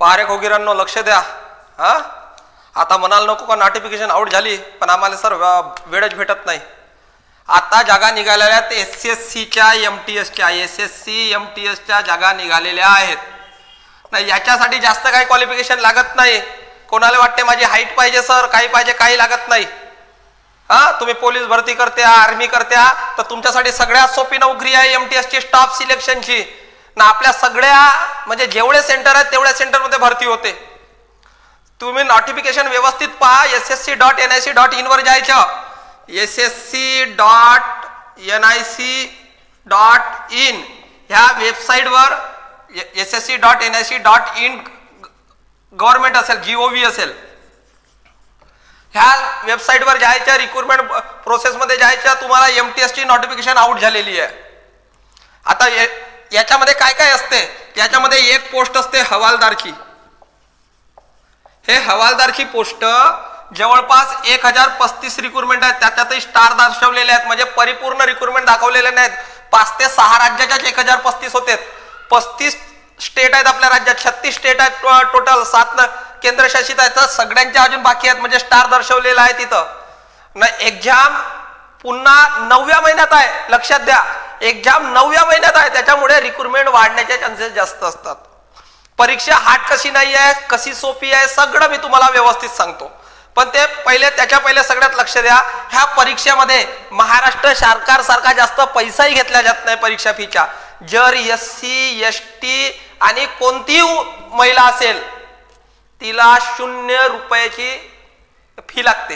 पारे खोगीरांनो लक्ष द्या. हा आता म्हणाल नको का नोटिफिकेशन आउट झाली, पण आम्हाला सर वेळच भेटत नाही. आता जागा निघालेल्या आहेत SSCच्या MTSच्या SSC MTSच्या जागा निघालेल्या आहेत. नाही याच्यासाठी जास्त काही क्वालिफिकेशन लागत नाही. कोणाला वाटते माझी हाईट पाहिजे सर, काही पाहिजे, काही लागत नाही. हा तुम्ही पोलीस भरती करत्या, आर्मी करत्या, तर तुमच्यासाठी सगळ्यात सोपी नोकरी आहे MTSची स्टाफ सिलेक्शनची. ना आपल्या सगळ्या म्हणजे जेवढे सेंटर आहेत तेवढ्या सेंटरमध्ये भरती होते. तुम्ही नोटिफिकेशन व्यवस्थित पहा. ssc.nic.in वर जायचं. ssc.nic.in ह्या वेबसाईटवर ssc.nic.in गव्हर्नमेंट असेल, GOV असेल, ह्या वेबसाईटवर जायचं. रिक्रुटमेंट प्रोसेसमध्ये जायचं. तुम्हाला MTSची नोटिफिकेशन आउट झालेली आहे. आता याच्यामध्ये काय काय असते? याच्यामध्ये एक पोस्ट असते हवालदारची. हे हवालदारची पोस्ट जवळपास 1035 रिक्रुटमेंट आहेत. त्याच्यातही स्टार दर्शवलेले आहेत, म्हणजे परिपूर्ण रिक्रुटमेंट दाखवलेले नाहीत. 5 ते 6 राज्याच्याच 1035 होते. 35 स्टेट आहेत आपल्या राज्यात, 36 स्टेट आहेत टोटल, 7 केंद्रशासित आहेत. तर सगळ्यांच्या अजून बाकी आहेत, म्हणजे स्टार दर्शवलेला आहे तिथं. ना एक्झाम पुन्हा 9व्या महिन्यात आहे. लक्षात द्या, एक्झाम 9व्या महिन्यात आहे. त्याच्यामुळे रिक्रुटमेंट वाढण्याचे चान्सेस जास्त असतात. परीक्षा हार्ड कशी नाही आहे, कशी सोपी आहे, सगळं मी तुम्हाला व्यवस्थित सांगतो. पण ते त्याच्या पहिले सगळ्यात लक्ष द्या. ह्या परीक्षेमध्ये महाराष्ट्र सरकार सारखा जास्त पैसाही घेतला जात नाही परीक्षा फीच्या. जर SC ST आणि कोणतीही महिला असेल तिला 0 रुपयाची फी लागते,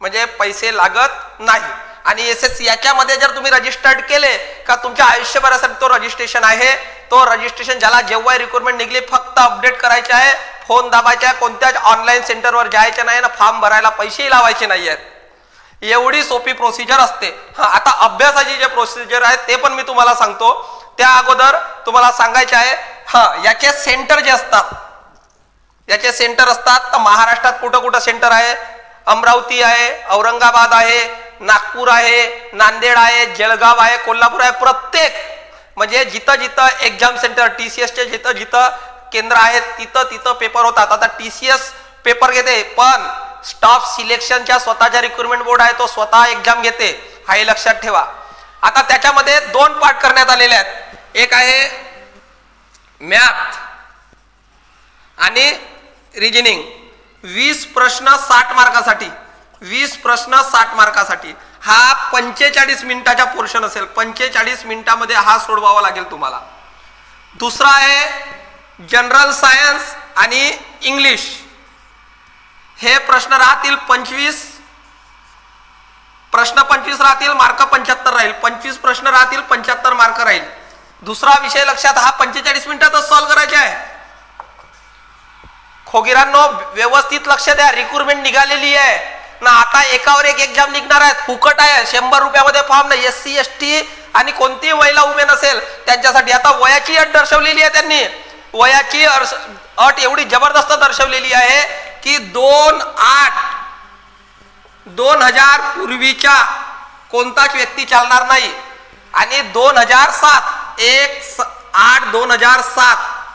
म्हणजे पैसे लागत नाही. आणि SSC याच्यामध्ये जर तुम्ही रजिस्टर्ड केले का तुमच्या आयुष्यभरासाठी तो रजिस्ट्रेशन आहे. तो रजिस्ट्रेशन ज्याला जेव्हा रिक्रुटमेंट निघली फक्त अपडेट करायचे आहे, फोन दाबायचा, कोणत्याच ऑनलाईन सेंटरवर जायचं नाही ना फॉर्म भरायला पैसेही लावायचे नाही आहेत. एवढी सोपी प्रोसिजर असते. आता अभ्यासाची जे प्रोसिजर आहे ते पण मी तुम्हाला सांगतो. त्या अगोदर तुम्हाला सांगायचे आहे याचे सेंटर जे असतात, याचे सेंटर असतात. तर महाराष्ट्रात कुठं कुठं सेंटर आहे? अमरावती आहे, औरंगाबाद आहे, नागपूर आहे, नांदेड आहे, जळगाव आहे, कोल्हापूर आहे. प्रत्येक म्हणजे जिथं जिथं एक्झाम सेंटर TCSचे जिथं जिथं केंद्र आहेत तिथं पेपर होतात. आता TCS पेपर घेते, पण स्टाफ सिलेक्शनच्या स्वतःच्या रिक्रुटमेंट बोर्ड आहे, तो स्वतः एक्झाम घेते. हे लक्षात ठेवा. आता त्याच्यामध्ये 2 पार्ट करण्यात आलेले आहेत. एक आहे मॅथ आणि रिजनिंग. 20 प्रश्न 60 मार्कासाठी. 20 प्रश्न 60 मार्कासाठी. हा 45 मिनिटाचा पोर्शन असेल. 45 मिनिटामध्ये हा सोडवावा लागेल तुम्हाला. दुसरा आहे जनरल सायन्स आणि इंग्लिश. हे प्रश्न राहतील 25 प्रश्न 25 राहतील, मार्क 75 राहील. 25 प्रश्न राहतील, 75 मार्क राहील. दुसरा विषय लक्षात, हा 45 मिनिटातच सॉल्व्ह करायचा आहे. खोगीरांनो व्यवस्थित लक्ष द्या. रिक्रुटमेंट निघालेली आहे ना. आता एकावर एक एक्झाम निघणार आहेत. फुकट आहे. 100 रुपयामध्ये फॉर्म नाही. SC ST आणि कोणतीही महिला उमेन असेल त्यांच्यासाठी. आता वयाची अट दर्शवलेली आहे त्यांनी. वयाची अट एवढी जबरदस्त दर्शवलेली आहे की 2000 पूर्वीच्या कोणताच व्यक्ती चालणार नाही. आणि 2007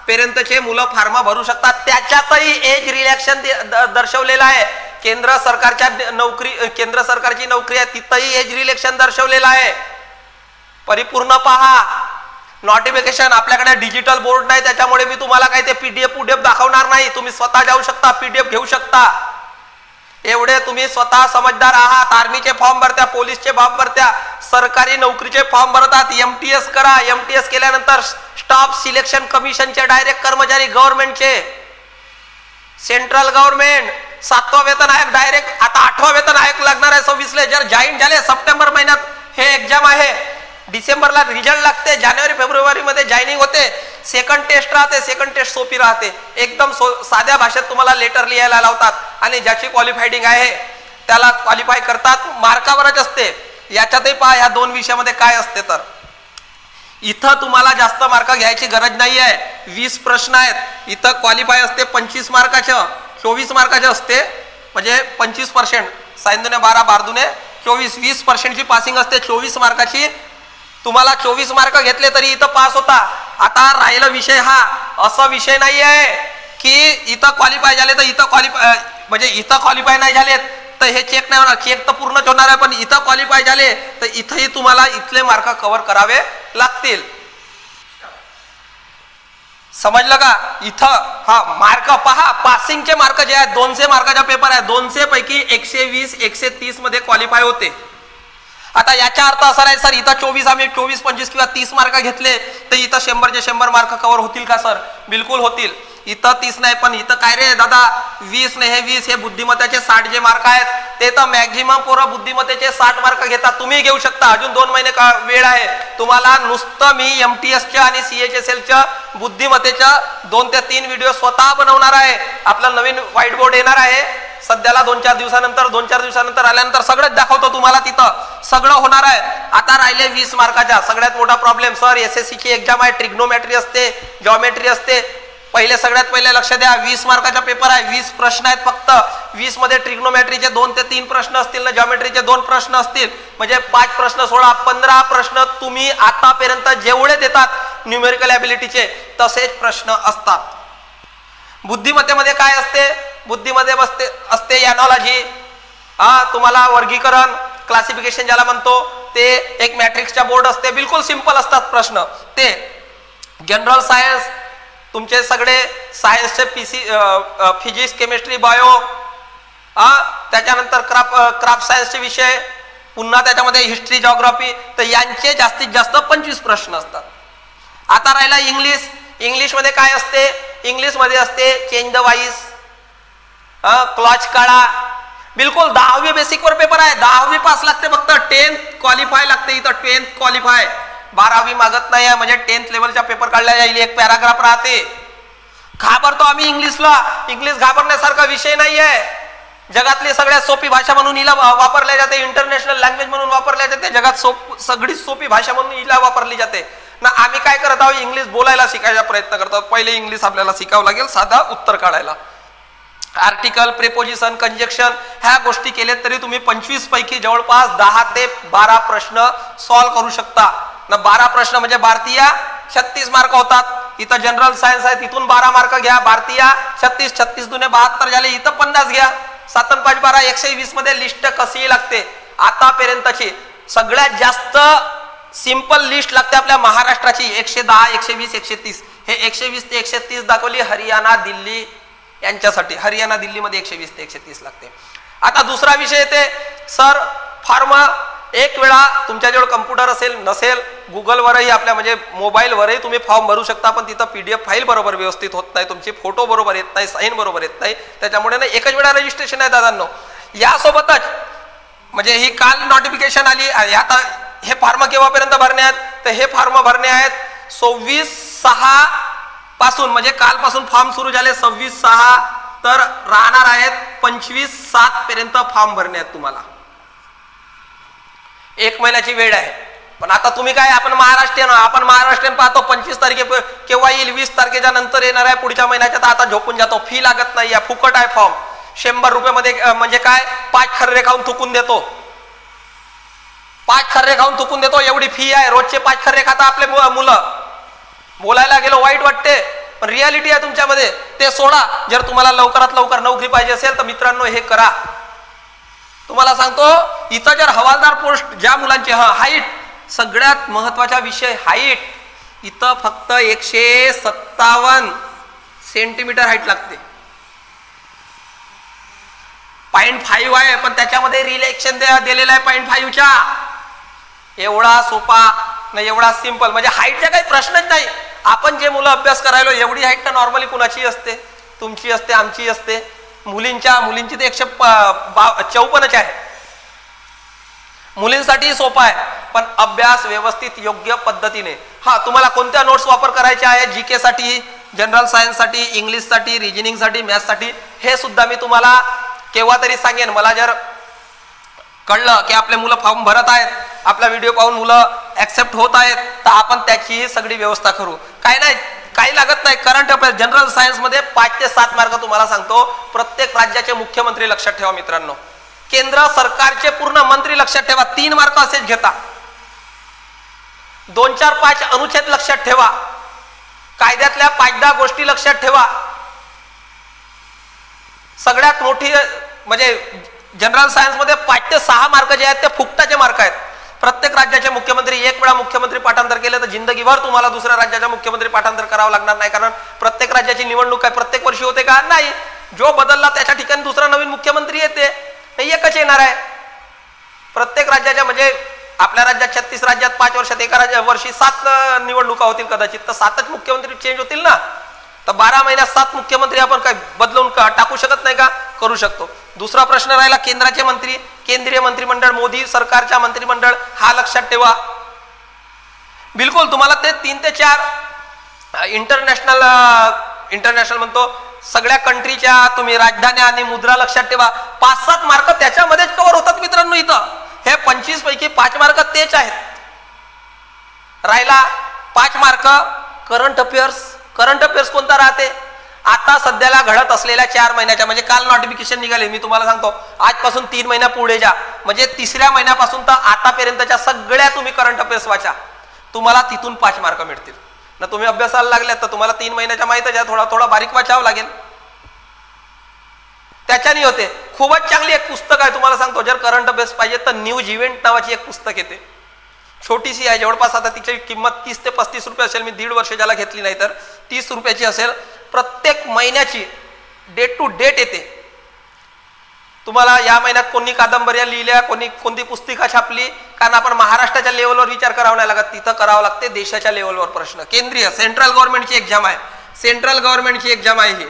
पर्यंतचे मुलं फार्मा भरू शकतात. त्याच्यातही एज रिलॅक्शन दर्शवलेलं आहे. केंद्र सरकारची नोकरी आहे तिथंही एज रिलॅक्शन दर्शवलेलं आहे. परिपूर्ण पहा नोटिफिकेशन. आपल्याकडे डिजिटल बोर्ड नाही, त्याच्यामुळे मी तुम्हाला काही ते PDF दाखवणार नाही. तुम्ही स्वतः जाऊ शकता, PDF घेऊ शकता. एवढे तुम्ही स्वतः समजदार आहात. आर्मीचे फॉर्म भरत्या, पोलीसचे फॉर्म भरत्या, सरकारी नोकरीचे फॉर्म भरतात. MTS करा. MTS केल्यानंतर स्टाफ सिलेक्शन कमिशनचे डायरेक्ट कर्मचारी, गव्हर्नमेंटचे, सेंट्रल गव्हर्नमेंट, 7वा वेतन आयोग डायरेक्ट. आता 8वा वेतन आयोग लागणार आहे 26 जर जॉईन झाले. सप्टेंबर महिन्यात हे एक्झाम आहे. डिसेंबरला रिझल्ट लागते. जानेवारी फेब्रुवारी मध्ये जॉईनिंग होते. सेकंड टेस्ट राहते. सेकंड टेस्ट सोपी राहते. एकदम साध्या भाषेत तुम्हाला लेटर लिहायला लावतात आणि ज्याची क्वालिफायडिंग आहे त्याला क्वालिफाय करतात. मार्कावरच असते. याच्यातही पहा या 2 विषयामध्ये काय असते. तर इथं तुम्हाला जास्त मार्क घ्यायची गरज नाही आहे. 20 प्रश्न आहेत. इथं क्वालिफाय असते 25 मार्काचं, 24 मार्काचं असते, म्हणजे 25%. 7 दुने 12, 12 दुने 24. 20% पासिंग असते 24 मार्काची. तुम्हाला 24 मार्क घेतले तरी इथं पास होता. आता राहिला विषय हा असा विषय नाही आहे की इथं क्वालिफाय झाले तर इथं क्वालिफाय म्हणजे इथं क्वालिफाय नाही झालेत तर हे चेक नाही होणार, चेक तर पूर्णच होणार आहे, पण इथं क्वालिफाय झाले तर इथंही तुम्हाला इथले मार्क कव्हर करावे लागतील. समजलं का? इथं हा मार्क पहा, पासिंगचे मार्क जे आहेत 200 मार्काचा पेपर आहे, 200 पैकी 120 130 मध्ये क्वालिफाय होते. आता याचा अर्थ असा आहे सर इथं 24 आम्ही 24 25 किंवा 30 मार्क घेतले तर इथं 100चे 100 मार्क कव्हर होतील का सर? बिलकुल होतील. इथं 30 नाही पण इथं काय रे दादा 20 नाही, हे 20 हे बुद्धिमत्तेचे 60 जे मार्क आहेत ते तर मॅक्झिमम पोरं बुद्धिमत्तेचे 60 मार्क घेतात. तुम्ही घेऊ शकता, अजून 2 महिने वेळ आहे तुम्हाला. नुसतं मी MTSच्या आणि CHSLच्या बुद्धिमत्तेच्या 2 ते 3 व्हिडिओ स्वतः बनवणार आहे. आपला नवीन व्हाईट बोर्ड येणार आहे सध्याला 2-4 दिवसानंतर आल्यानंतर सगळंच दाखवतो तुम्हाला, तिथं सगळं होणार आहे. आता राहिले 20 मार्काच्या. सगळ्यात मोठा प्रॉब्लेम सर SSCची एक्झाम आहे, ट्रिग्नोमेट्री असते, जॉमेट्री असते. सगळ्यात पहिले लक्ष द्या, 20 मार्काचा पेपर आहे, 20 प्रश्न आहेत फक्त. 20 मध्ये ट्रिग्नोमेट्रीचे 2 ते 3 प्रश्न असतील ना, जॉमेट्रीचे 2 प्रश्न असतील, म्हणजे 5 प्रश्न 16 15 प्रश्न तुम्ही आतापर्यंत जेवढे देतात न्यूमेरिकल ॲबिलिटीचे तसेच प्रश्न असतात. बुद्धिमत्तेमध्ये काय असते? बुद्धिमध्ये असते एनॉलॉजी, तुम्हाला वर्गीकरण क्लासिफिकेशन ज्याला म्हणतो ते एक मॅट्रिक्सच्या बोर्ड असते, बिलकुल सिंपल असतात प्रश्न ते. जनरल सायन्स तुमचे सगळे सायन्सचे फिजिक्स केमिस्ट्री बायो, त्याच्यानंतर क्राफ्ट सायन्सचे विषय, पुन्हा त्याच्यामध्ये हिस्ट्री जॉग्राफी, तर यांचे जास्तीत जास्त 25 प्रश्न असतात. आता राहिला इंग्लिश. इंग्लिशमध्ये काय असते? इंग्लिशमध्ये असते चेंज द वाईस, क्लॉच काढा, बिलकुल 10वी बेसिकवर पेपर आहे. 10वी पास लागते फक्त, 10th क्वालिफाय लागते. इथं 10th क्वालिफाय, 12वी मागत नाही आहे, म्हणजे 10th लेवलचा पेपर काढला जाईल. एक पॅराग्राफ राहते. घाबरतो आम्ही इंग्लिशला. इंग्लिश घाबरण्यासारखा विषय नाही आहे. जगातली सगळ्यात सोपी भाषा म्हणून हिला वापरल्या जाते, इंटरनॅशनल लँग्वेज म्हणून वापरल्या जाते, जगात सगळी सोपी भाषा म्हणून हिला वापरली जाते ना. आम्ही काय करत आहोत? इंग्लिश बोलायला शिकायचा प्रयत्न करतो. पहिले इंग्लिश आपल्याला शिकावं लागेल साधा उत्तर काढायला. आर्टिकल, प्रेपोजिशन, कंजक्शन ह्या गोष्टी केल्या तरी तुम्ही 25 पैकी जवळपास 10 ते 12 प्रश्न सॉल्व्ह करू शकता ना. 12 प्रश्न म्हणजे भारतीय 36 मार्क होतात. इथं जनरल सायन्स आहे, तिथून 12 मार्क घ्या. भारतीय 36 36 दुने 72 झाले, इथं 50 घ्या. 7 आणि 5 12 120 मध्ये लिस्ट कशी लागते आतापर्यंतची सगळ्यात जास्त सिंपल लिस्ट लागते आपल्या महाराष्ट्राची. 110 120 130 हे 120 ते 130 दाखवली हरियाणा दिल्ली यांच्यासाठी. हरियाणा दिल्लीमध्ये 120 ते 130 लागते. आता दुसरा विषय येते सर फॉर्म. एक वेळा तुमच्याजवळ कम्प्युटर असेल नसेल, गुगलवरही आपल्या म्हणजे मोबाईलवरही तुम्ही फॉर्म भरू शकता, पण तिथं PDF फाईल बरोबर व्यवस्थित होत नाही, तुमची फोटो बरोबर येत नाही, साईन बरोबर येत नाही. त्याच्यामुळे ना एकच वेळा रजिस्ट्रेशन आहे दादांनो. यासोबतच म्हणजे ही काल नोटिफिकेशन आली. आता हे फॉर्म केव्हापर्यंत भरणे आहेत? तर हे फॉर्म भरणे आहेत 26/6 पासून, म्हणजे कालपासून फॉर्म सुरू झाले 26/6, तर राहणार आहेत 25/7 पर्यंत फॉर्म भरणे आहेत तुम्हाला. 1 महिन्याची वेळ आहे. पण आता तुम्ही काय, आपण महाराष्ट्रीयन पाहतो 25 तारखे केव्हा येईल, 20 तारखेच्या नंतर येणार आहे पुढच्या महिन्याच्या. तर आता झोपून जातो. फी लागत नाही, फुकट आहे फॉर्म. 100 रुपये म्हणजे काय 5 खर्रे खाऊन थुकून देतो. 5 खर्रे खाऊन थुकून देतो एवढी फी आहे. रोजचे 5 खर्रे खाता आपले मुलं. बोलायला गेलो वाईट वाटते, पण रियालिटी आहे तुमच्यामध्ये. ते सोडा. जर तुम्हाला लवकरात लवकर नोकरी पाहिजे असेल तर मित्रांनो हे करा. तुम्हाला सांगतो इथं जर हवालदार पोस्ट ज्या मुलांची हाईट, सगळ्यात महत्वाचा विषय हाईट, इथं फक्त 157 सेंटीमीटर हाईट लागते. 0.5 आहे, पण त्याच्यामध्ये रिलॅक्शन दिलेलं आहे 0.5च्या. एवढा सोपा नाही, एवढा सिंपल, म्हणजे हाईटचा काही प्रश्नच नाही. आपण जे मुलं अभ्यास करायलो एवढी हाईट तर नॉर्मली कुणाची असते, तुमची असते, आमची असते. मुलींची तर 154 आहे. मुलींसाठी सोपा आहे, पण अभ्यास व्यवस्थित योग्य पद्धतीने. तुम्हाला कोणत्या नोट्स वापर करायच्या आहेत GK साठी, जनरल सायन्स साठी, इंग्लिश साठी, रिजनिंग साठी, मॅथ्स साठी, हे सुद्धा मी तुम्हाला केव्हा तरी सांगेन. मला जर कळलं की आपले मुलं फॉर्म भरत आहेत, आपला व्हिडिओ पाहून मुलं ऍक्सेप्ट होत आहेत, तर आपण त्याचीही सगळी व्यवस्था करू. काय नाही, काही लागत नाही. करंट अफेअर्स जनरल सायन्स मध्ये 5 ते 7 मार्क तुम्हाला सांगतो. प्रत्येक राज्याचे मुख्यमंत्री लक्षात ठेवा मित्रांनो. केंद्र सरकारचे पूर्ण मंत्री लक्षात ठेवा. 3 मार्क असेच घेता. 2, 4, 5 अनुच्छेद लक्षात ठेवा. कायद्यातल्या 5-10 गोष्टी लक्षात ठेवा. सगळ्यात मोठी म्हणजे जनरल सायन्समध्ये 5 ते 6 मार्क जे आहेत ते फुकटाचे मार्क आहेत. प्रत्येक राज्याचे मुख्यमंत्री एक वेळा मुख्यमंत्री पाठांतर केले तर जिंदगीभर तुम्हाला दुसऱ्या राज्याच्या मुख्यमंत्री पाठांतर करावं लागणार नाही, कारण प्रत्येक राज्याची निवडणूक काय प्रत्येक वर्षी होते का? नाही. जो बदलला त्याच्या ठिकाणी दुसरा नवीन मुख्यमंत्री येते, एकच येणार आहे. प्रत्येक राज्याच्या म्हणजे आपल्या राज्यात 36 राज्यात 5 वर्षात एका वर्षी 7 निवडणुका होतील कदाचित, तर 7च मुख्यमंत्री चेंज होतील ना. तर 12 महिन्यात 7 मुख्यमंत्री आपण काय बदलून टाकू शकत नाही का? करू शकतो. दुसरा प्रश्न राहिला केंद्राचे मंत्री, केंद्रीय मंत्रिमंडळ, मोदी सरकारच्या मंत्रिमंडळ, हा लक्षात ठेवा. बिलकुल तुम्हाला ते 3 ते 4 इंटरनॅशनल म्हणतो सगळ्या कंट्रीच्या तुम्ही राजधान्या आणि मुद्रा लक्षात ठेवा. 5-7 मार्क त्याच्यामध्येच कव्हर होतात मित्रांनो. इथं हे 25 पैकी 5 मार्क तेच आहेत. राहिला 5 mark current affairs. Current affairs कोणता राहते? आता सध्याला घडत असलेल्या 4 महिन्याच्या, म्हणजे काल नोटिफिकेशन निघाले, मी तुम्हाला सांगतो आजपासून 3 महिन्या पुढे जा, म्हणजे 3ऱ्या महिन्यापासून तर आतापर्यंतच्या सगळ्या तुम्ही करंट अफेअर्स वाचा, तुम्हाला तिथून 5 मार्क मिळतील ना. तुम्ही अभ्यासाला लागल्यात तर तुम्हाला 3 महिन्याच्या माहितच आहे, थोडा थोडा बारीक वाचावं लागेल, त्याच्याने होते. खूपच चांगली एक पुस्तक आहे, तुम्हाला सांगतो जर करंट अफेअर्स पाहिजे तर न्यूज इव्हेंट नावाची एक पुस्तक येते, छोटीशी आहे, जवळपास आता तिची किंमत 30 ते 35 रुपये असेल. मी 1.5 वर्ष ज्याला घेतली नाही तर 30 रुपयाची असेल. प्रत्येक महिन्याची डेट टू डेट येते. तुम्हाला या महिन्यात कोणी कादंबऱ्या लिहिल्या, कोणती पुस्तिका छापली, कारण आपण महाराष्ट्राच्या लेवलवर विचार करावा नाही लागत, तिथं करावं लागते देशाच्या लेवलवर प्रश्न. केंद्रीय सेंट्रल गव्हर्नमेंटची एक्झाम आहे, सेंट्रल गव्हर्नमेंटची एक्झाम आहे ही.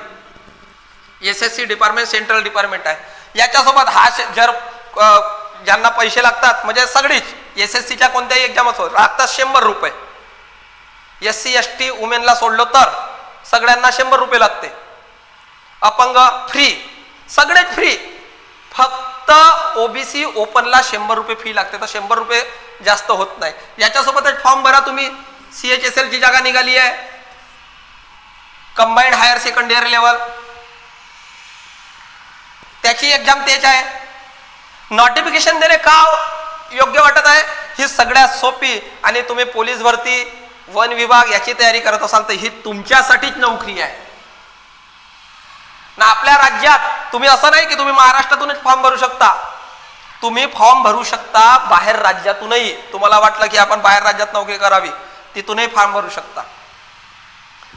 SSC डिपार्टमेंट सेंट्रल डिपार्टमेंट आहे. याच्यासोबत हा जर ज्यांना पैसे लागतात म्हणजे सगळीच SSCच्या कोणत्याही एक्झाम असो लागतात 100 रुपये. SC ST वुमेनला सोडलं तर सगळ्यांना 100 रुपये लागते. अपंग फ्री, सगळेच फ्री. फक्त OBC ओपनला 100 रुपये फी लागते, तर 100 रुपये जास्त होत नाही. याच्यासोबतच फॉर्म भरा तुम्ही. CHSL ची जागा निघाली आहे, कंबाईंड हायर सेकंडरी लेवल, त्याची एक्झाम तेच आहे. नोटिफिकेशन देणे का योग्य वाटत आहे? ही सगळ्यात सोपी, आणि तुम्ही पोलीस भरती, वन विभाग याची तयारी करत असाल तर ही तुमच्यासाठीच नोकरी आहे ना. आपल्या राज्यात तुम्ही असं नाही की तुम्ही महाराष्ट्रातूनच फॉर्म भरू शकता, तुम्ही फॉर्म भरू शकता बाहेर राज्यातूनही. तुम्हाला वाटलं की आपण बाहेर राज्यात नोकरी करावी, तिथूनही फॉर्म भरू शकता.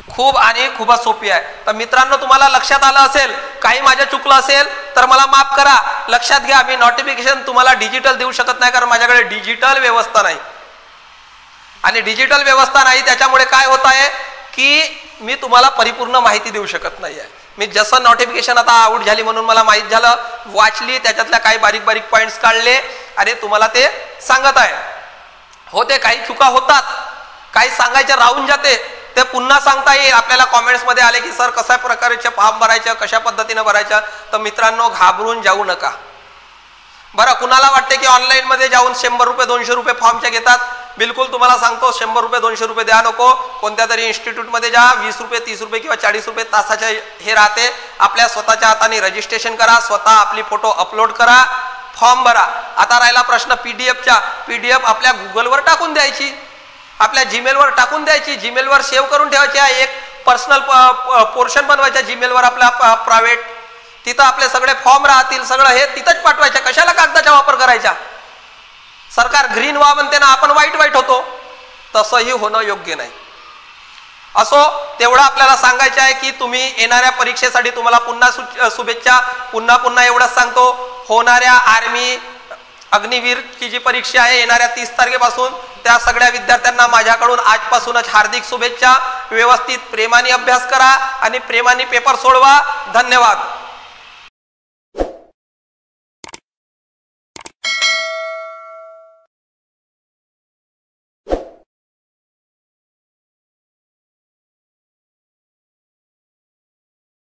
खूप आणि खूपच सोपी आहे. तर मित्रांनो तुम्हाला लक्षात आलं असेल, काही माझं चुकलं असेल तर मला माफ करा. लक्षात घ्या, मी नोटिफिकेशन तुम्हाला डिजिटल देऊ शकत नाही, कारण माझ्याकडे डिजिटल व्यवस्था नाही, आणि डिजिटल व्यवस्था नाही त्याच्यामुळे काय होत आहे की मी तुम्हाला परिपूर्ण माहिती देऊ शकत नाही आहे. मी जसं नोटिफिकेशन आता आउट झाली म्हणून मला माहित झालं, वाचली, त्याच्यातल्या काही बारीक बारीक पॉइंट्स काढले आणि तुम्हाला ते सांगत आहे. होते काही चुका होतात, काही सांगायचे राहून जाते, ते पुन्हा सांगता येईल. आपल्याला कॉमेंट्स मध्ये आले की सर कशा प्रकारचे फॉर्म भरायचं, कशा पद्धतीने भरायचं, तर मित्रांनो घाबरून जाऊ नका. बरं, कुणाला वाटते की ऑनलाईन मध्ये जाऊन 100 रुपये 200 रुपये फॉर्मच्या घेतात, बिलकुल तुम्हाला सांगतो 100 रुपये 200 रुपये द्या नको. कोणत्या तरी इन्स्टिट्यूट मध्ये जा, 20 रुपये 30 रुपये किंवा 40 रुपये तासाच्या हे राहते. आपल्या स्वतःच्या हाताने रजिस्ट्रेशन करा, स्वतः आपली फोटो अपलोड करा, फॉर्म भरा. आता राहिला प्रश्न पीडीएफचा. पीडीएफ आपल्या गुगलवर टाकून द्यायची, आपल्या जीमेलवर टाकून द्यायची, जीमेलवर सेव्ह करून ठेवायची. एक पर्सनल पोर्शन बनवायचा जीमेलवर आपला प्रायव्हेट, तिथं आपले सगळे फॉर्म राहतील, सगळं हे तिथंच पाठवायचं. कशाला कागदाचा वापर करायचा? सरकार ग्रीन व्हा म्हणते ना, आपण वाईट होतो, तसंही होणं योग्य नाही. असो, तेवढं आपल्याला सांगायचं आहे की तुम्ही येणाऱ्या परीक्षेसाठी तुम्हाला पुन्हा शुभेच्छा. पुन्हा एवढंच सांगतो, होणाऱ्या आर्मी अग्निवीरची जी परीक्षा आहे येणाऱ्या 30 तारखेपासून, त्या सगळ्या विद्यार्थ्यांना माझ्याकडून आजपासूनच हार्दिक शुभेच्छा. व्यवस्थित प्रेमाने अभ्यास करा आणि प्रेमाने पेपर सोडवा. धन्यवाद.